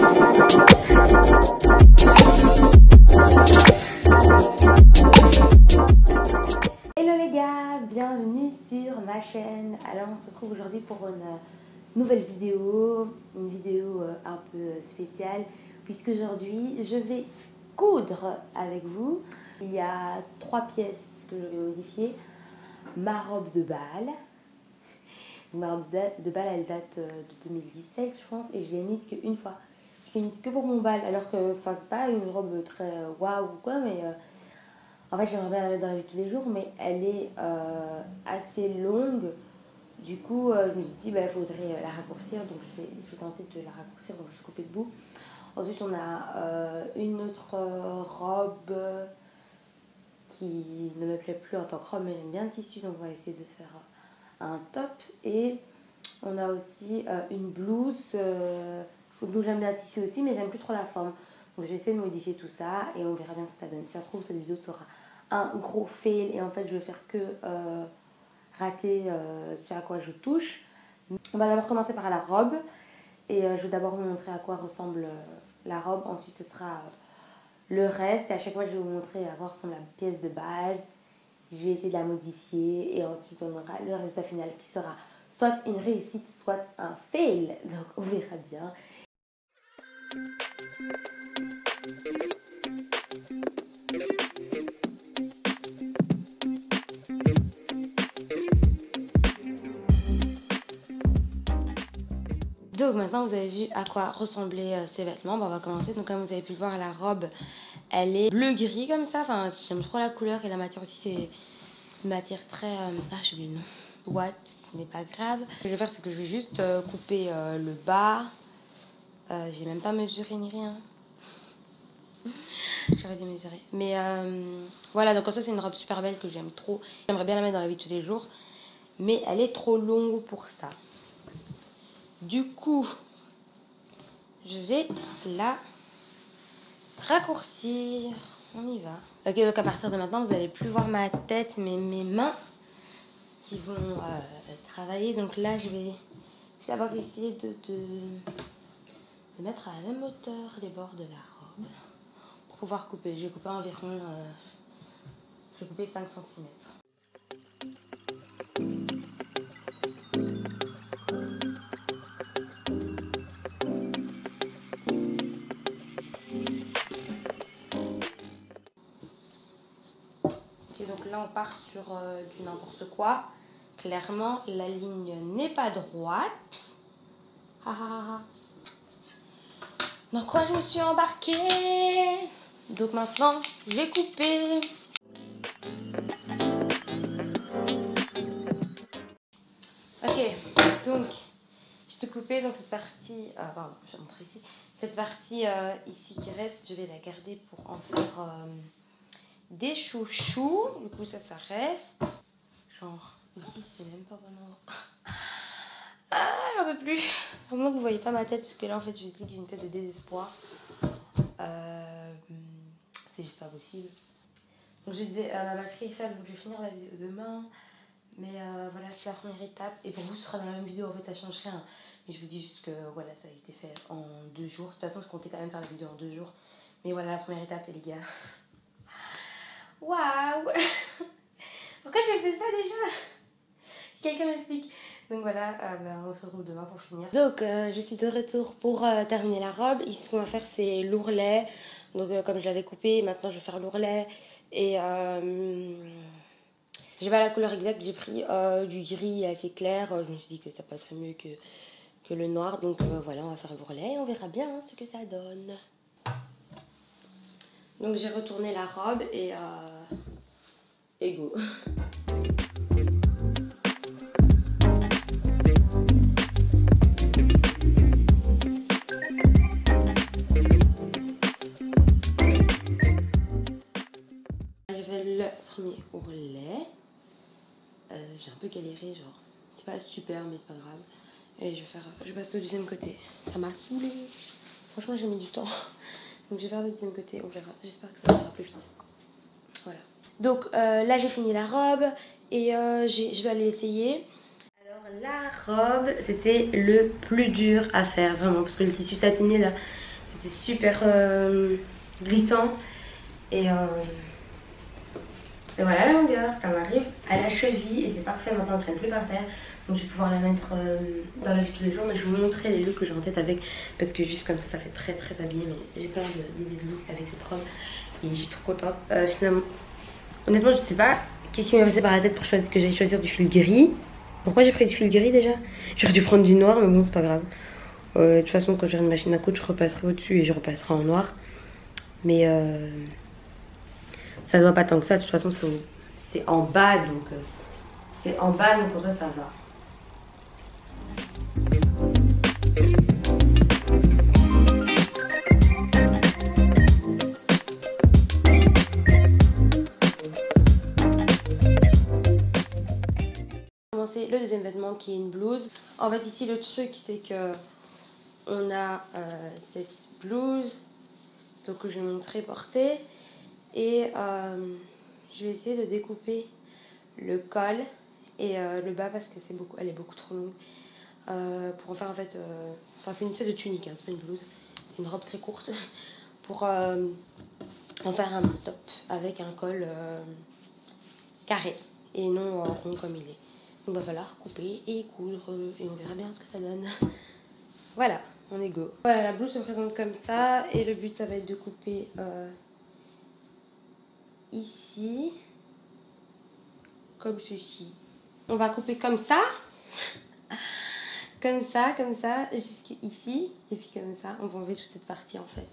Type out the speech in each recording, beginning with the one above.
Hello les gars, bienvenue sur ma chaîne. Alors on se retrouve aujourd'hui pour une nouvelle vidéo, une vidéo un peu spéciale puisque aujourd'hui je vais coudre avec vous. Il y a 3 pièces que je vais modifier. Ma robe de bal. Ma robe de bal elle date de 2017 je pense et je l'ai mise qu'une fois. Je l'ai mise que pour mon bal alors que c'est pas une robe très waouh ou quoi mais... en fait, j'aimerais bien la mettre dans la vie de tous les jours, mais elle est assez longue. Du coup, je me suis dit, il faudrait la raccourcir. Donc, je vais tenter de la raccourcir. Donc, je vais couper le bout. Ensuite, on a une autre robe qui ne me plaît plus en tant que robe, mais j'aime bien le tissu. Donc, on va essayer de faire un top. Et on a aussi une blouse dont j'aime bien le tissu aussi, mais j'aime plus trop la forme. Donc, je vais essayer de modifier tout ça et on verra bien ce que ça donne. Si ça se trouve, cette vidéo sera un gros fail et en fait je vais faire que rater ce à quoi je touche. On va d'abord commencer par la robe et je vais d'abord vous montrer à quoi ressemble la robe. Ensuite ce sera le reste et à chaque fois je vais vous montrer à quoi ressemble la pièce de base. Je vais essayer de la modifier et ensuite on aura le résultat final qui sera soit une réussite soit un fail. Donc on verra bien. Donc maintenant vous avez vu à quoi ressemblaient ces vêtements. On va commencer. Donc comme vous avez pu le voir, la robe elle est bleu-gris comme ça. Enfin j'aime trop la couleur et la matière aussi c'est une matière très... j'ai oublié le nom. What, ce n'est pas grave. Ce que je vais faire c'est que je vais juste couper le bas. J'ai même pas mesuré ni rien. J'aurais dû mesurer. Mais voilà, donc en ça c'est une robe super belle que j'aime trop. J'aimerais bien la mettre dans la vie de tous les jours. Mais elle est trop longue pour ça. Du coup, je vais la raccourcir. On y va. Ok, donc à partir de maintenant, vous n'allez plus voir ma tête, mais mes mains qui vont travailler. Donc là, je vais d'abord essayer de mettre à la même hauteur les bords de la robe pour pouvoir couper. Je vais couper environ... je vais couper 5 cm. Donc là on part sur du n'importe quoi. Clairement la ligne n'est pas droite. Dans quoi je me suis embarquée? Donc maintenant je vais couper. Ok, donc je te coupais donc cette partie. Pardon, je vais montrer ici. Cette partie ici qui reste, je vais la garder pour en faire des chouchous. Du coup ça reste. Genre ici c'est même pas bon endroit. J'en peux plus. Vraiment que vous voyez pas ma tête parce que là en fait je dis que j'ai une tête de désespoir. C'est juste pas possible. Donc je disais ma batterie est faible donc je vais finir la vidéo demain. Mais voilà c'est la première étape. Et pour vous ce sera dans la même vidéo en fait ça change rien. Mais je vous dis juste que voilà ça a été fait en 2 jours. De toute façon je comptais quand même faire la vidéo en 2 jours. Mais voilà la première étape les gars. Waouh. Pourquoi j'ai fait ça déjà? Quelqu'un m'explique. Donc voilà, on se retrouve demain pour finir. Donc je suis de retour pour terminer la robe. Ici ce qu'on va faire c'est l'ourlet. Donc comme je l'avais coupé, maintenant je vais faire l'ourlet. Et j'ai pas la couleur exacte, j'ai pris du gris assez clair. Je me suis dit que ça passerait mieux que le noir. Donc voilà, on va faire l'ourlet et on verra bien ce que ça donne. Donc j'ai retourné la robe et go. J'ai fait le premier ourlet. J'ai un peu galéré, genre c'est pas super mais c'est pas grave. Et je passe au deuxième côté. Ça m'a saoulée. Franchement j'ai mis du temps. Donc je vais faire le deuxième côté, on verra. J'espère que ça ira plus vite. Voilà. Donc là j'ai fini la robe et je vais aller l'essayer. Alors la robe c'était le plus dur à faire vraiment parce que le tissu satiné là C'était super glissant. Et voilà la longueur, ça m'arrive à la cheville et c'est parfait. Maintenant, elle ne traîne plus par terre. Donc je vais pouvoir la mettre dans la vie de tous les jours. Mais je vais vous montrer les looks que j'ai en tête avec. Parce que juste comme ça fait très habillé. Mais j'ai plein d'idées de looks avec cette robe. Et je suis trop contente. Finalement, honnêtement, je ne sais pas qu'est-ce qui m'a passé par la tête pour choisir que j'allais choisir du fil gris. Pourquoi j'ai pris du fil gris déjà? J'aurais dû prendre du noir, mais bon, c'est pas grave. De toute façon, quand j'aurai une machine à coudre, je repasserai au-dessus et je repasserai en noir. Mais ça ne doit pas tant que ça. De toute façon, c'est en bas, donc c'est en bas, donc pour ça, ça va. Le deuxième vêtement qui est une blouse. En fait ici le truc c'est que on a cette blouse donc que je vais montrer porter et je vais essayer de découper le col et le bas parce que elle est beaucoup trop longue pour en faire en fait enfin c'est une espèce de tunique hein, c'est pas une blouse, c'est une robe très courte pour en faire un petit top avec un col carré et non rond comme il est. Donc il va falloir couper et coudre et on verra bien ce que ça donne. Voilà, on est go. Voilà, la blouse se présente comme ça et le but ça va être de couper ici, comme ceci. On va couper comme ça, comme ça, jusqu'ici et puis comme ça, on va enlever toute cette partie en fait.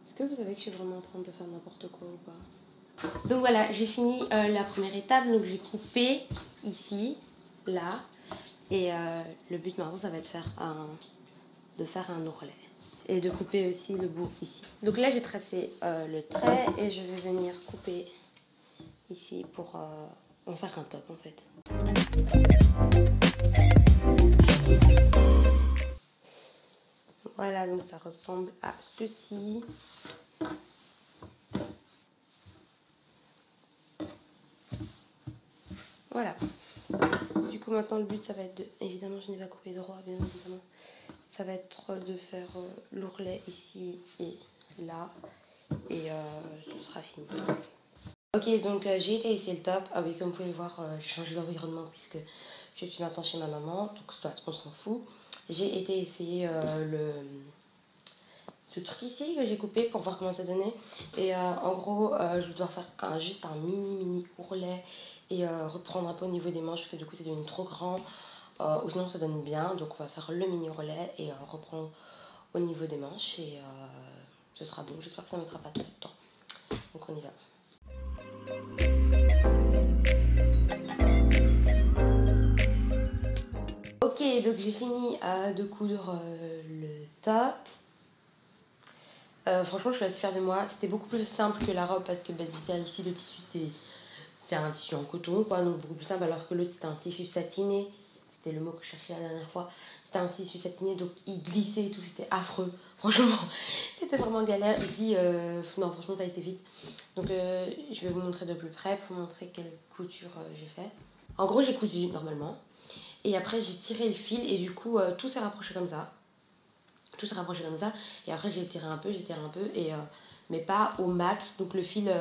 Est-ce que vous savez que je suis vraiment en train de faire n'importe quoi ou pas? Donc voilà, j'ai fini la première étape. Donc j'ai coupé ici, là. Et le but maintenant, ça va être de faire un ourlet. Et de couper aussi le bout ici. Donc là, j'ai tracé le trait et je vais venir couper ici pour en faire un top en fait. Voilà, donc ça ressemble à ceci. Voilà. Du coup, maintenant, le but, ça va être de... Évidemment, je n'ai pas coupé droit, bien évidemment. Ça va être de faire l'ourlet ici et là. Et ce sera fini. Ok, donc j'ai été essayer le top. Ah oui, comme vous pouvez le voir, j'ai changé d'environnement puisque je suis maintenant chez ma maman. Donc, soit on s'en fout. J'ai été essayer ce truc ici que j'ai coupé pour voir comment ça donnait. Et en gros, je dois faire juste un mini ourlet et reprendre un peu au niveau des manches parce que du coup c'est devenu trop grand. Ou sinon ça donne bien. Donc on va faire le mini ourlet et reprendre au niveau des manches. Et ce sera bon. J'espère que ça ne mettra pas trop de temps. Donc on y va. Ok, donc j'ai fini de coudre le top. Franchement, je suis assez fière de moi. C'était beaucoup plus simple que la robe parce que bah, ici, le tissu, c'est un tissu en coton, quoi, donc beaucoup plus simple. Alors que l'autre, c'était un tissu satiné. C'était le mot que je cherchais la dernière fois. C'était un tissu satiné, donc il glissait et tout. C'était affreux. Franchement, c'était vraiment galère. Ici, non, franchement, ça a été vite. Donc, je vais vous montrer de plus près pour vous montrer quelle couture j'ai fait. En gros, j'ai cousu normalement. Et après, j'ai tiré le fil et du coup, tout s'est rapproché comme ça. Tout s'est rapproché comme ça et après j'ai tiré un peu et mais pas au max, donc le fil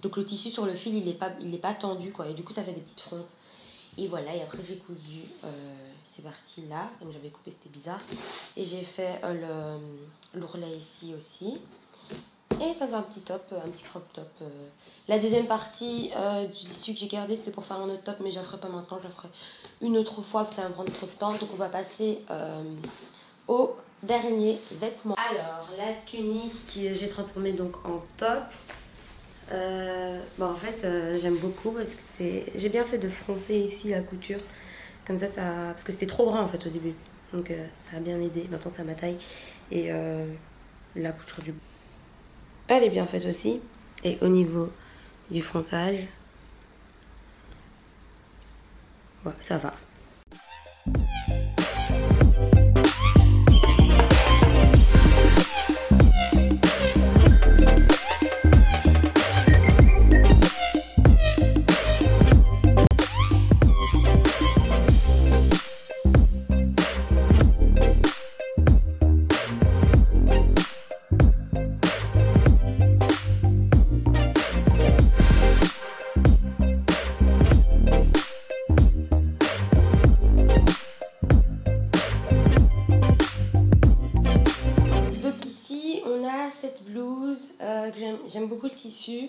donc le tissu sur le fil il est pas tendu quoi et du coup ça fait des petites fronces et voilà. Et après j'ai cousu ces parties là comme j'avais coupé, c'était bizarre, et j'ai fait l'ourlet ici aussi et ça fait un petit top, un petit crop top. La deuxième partie du tissu que j'ai gardé c'était pour faire un autre top, mais je la ferai pas maintenant, je la ferai une autre fois parce que ça va me prendre trop de temps. Donc on va passer au dernier vêtement. Alors la tunique que j'ai transformée donc en top. Bon en fait j'aime beaucoup parce que j'ai bien fait de froncer ici la couture comme ça parce que c'était trop grand en fait au début, donc ça a bien aidé. Maintenant c'est à ma taille et la couture du elle est bien faite aussi. Et au niveau du fronçage, ouais, ça va. tissu,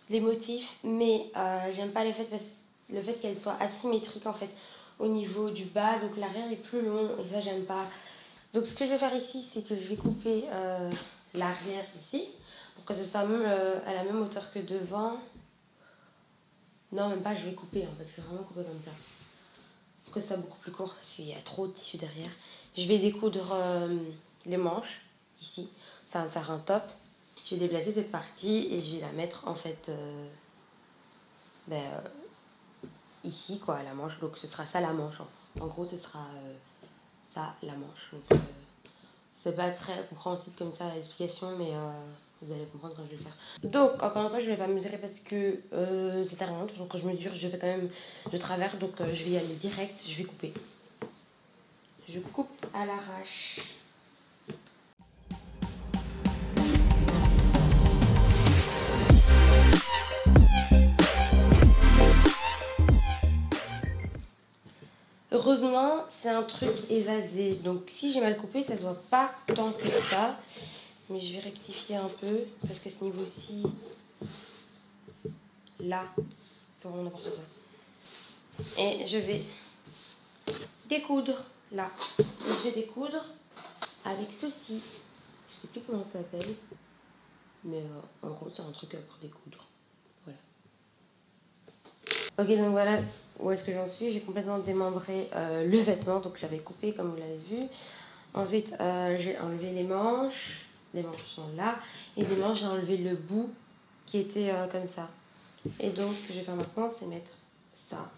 les motifs, mais j'aime pas le fait qu'elle soit asymétrique en fait au niveau du bas, donc l'arrière est plus long et ça j'aime pas. Donc ce que je vais faire ici, c'est que je vais couper l'arrière ici pour que ça soit même à la même hauteur que devant. Non, même pas, je vais couper en fait, je vais vraiment couper comme ça pour que ça soit beaucoup plus court parce qu'il y a trop de tissu derrière. Je vais découdre les manches ici, ça va me faire un top. Je vais déplacer cette partie et je vais la mettre en fait ici quoi, la manche. Donc ce sera ça la manche. En gros ce sera ça la manche. Donc c'est pas très compréhensible comme ça l'explication, mais vous allez comprendre quand je vais le faire. Donc encore une fois je vais pas mesurer parce que ça sert à rien. Donc quand je mesure je fais quand même de travers, donc je vais y aller direct, je vais couper. Je coupe à l'arrache. Heureusement, c'est un truc évasé. Donc si j'ai mal coupé, ça se voit pas tant que ça. Mais je vais rectifier un peu parce qu'à ce niveau-ci, là, c'est vraiment n'importe quoi. Et je vais découdre là. Donc, je vais découdre avec ceci. Je sais plus comment ça s'appelle. Mais en gros, c'est un truc pour découdre. Voilà. Ok, donc voilà où est-ce que j'en suis. J'ai complètement démembré le vêtement. Donc, je l'avais coupé comme vous l'avez vu. Ensuite, j'ai enlevé les manches. Les manches sont là. Et des manches, j'ai enlevé le bout qui était comme ça. Et donc, ce que je vais faire maintenant, c'est mettre ça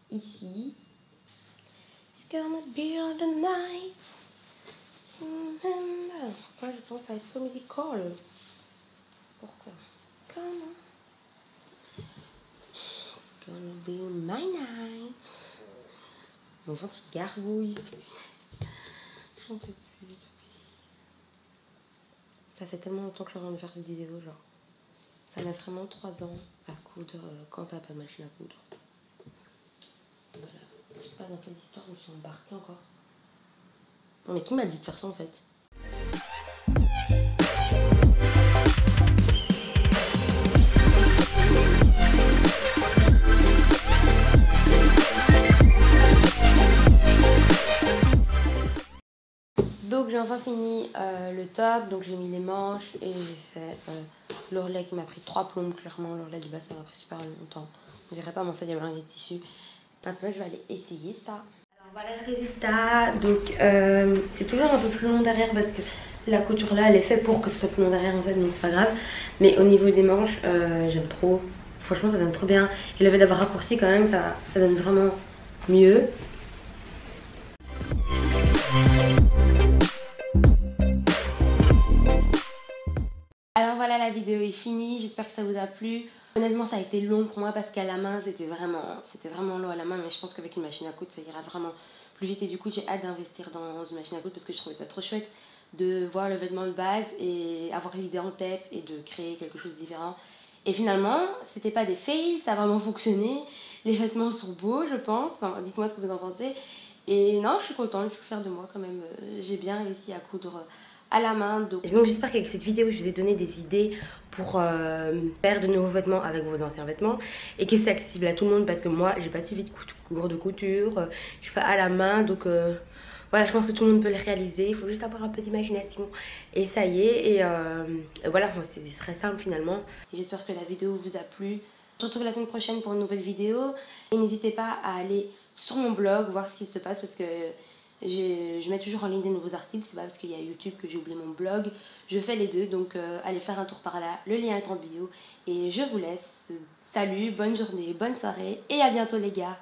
ici. It's gonna be all the night. Pourquoi je pense à High School Musical? Pourquoi? Comment? It's gonna be my night. Mon ventre il gargouille. J'en peux plus. Ça fait tellement longtemps que je viens de faire cette vidéo, genre. Ça met vraiment 3 ans à coudre quand t'as pas de machine à coudre. Voilà. Je sais pas dans quelle histoire je me suis embarquée encore. Non mais qui m'a dit de faire ça en fait? Donc j'ai enfin fini le top, donc j'ai mis les manches et j'ai fait l'ourlet qui m'a pris 3 plombes, clairement l'ourlet du bas ça m'a pris super longtemps. On dirait pas mais en fait il y a plein de tissus. Maintenant je vais aller essayer ça. Alors voilà le résultat, donc c'est toujours un peu plus long derrière parce que la couture là elle est faite pour que ce soit plus long derrière en fait, donc c'est pas grave. Mais au niveau des manches j'aime trop, franchement ça donne trop bien. Et le fait d'avoir raccourci quand même ça donne vraiment mieux. Alors voilà, la vidéo est finie, j'espère que ça vous a plu. Honnêtement ça a été long pour moi parce qu'à la main c'était vraiment long à la main, mais je pense qu'avec une machine à coudre ça ira vraiment plus vite. Et du coup j'ai hâte d'investir dans une machine à coudre parce que je trouvais ça trop chouette de voir le vêtement de base et avoir l'idée en tête et de créer quelque chose de différent. Et finalement c'était pas des fails, ça a vraiment fonctionné. Les vêtements sont beaux je pense, enfin, dites-moi ce que vous en pensez. Et non, je suis contente, je suis fière de moi quand même, j'ai bien réussi à coudre à la main. Donc j'espère qu'avec cette vidéo je vous ai donné des idées pour faire de nouveaux vêtements avec vos anciens vêtements et que c'est accessible à tout le monde parce que moi j'ai pas suivi de cours de couture, je fais à la main, donc voilà, je pense que tout le monde peut le réaliser, il faut juste avoir un peu d'imagination et ça y est. Et voilà, c'est très simple finalement. J'espère que la vidéo vous a plu. On se retrouve la semaine prochaine pour une nouvelle vidéo et n'hésitez pas à aller sur mon blog voir ce qui se passe parce que je mets toujours en ligne des nouveaux articles. C'est pas parce qu'il y a YouTube que j'ai oublié mon blog, je fais les deux, donc allez faire un tour par là, le lien est en bio. Et je vous laisse, salut, bonne journée, bonne soirée et à bientôt les gars.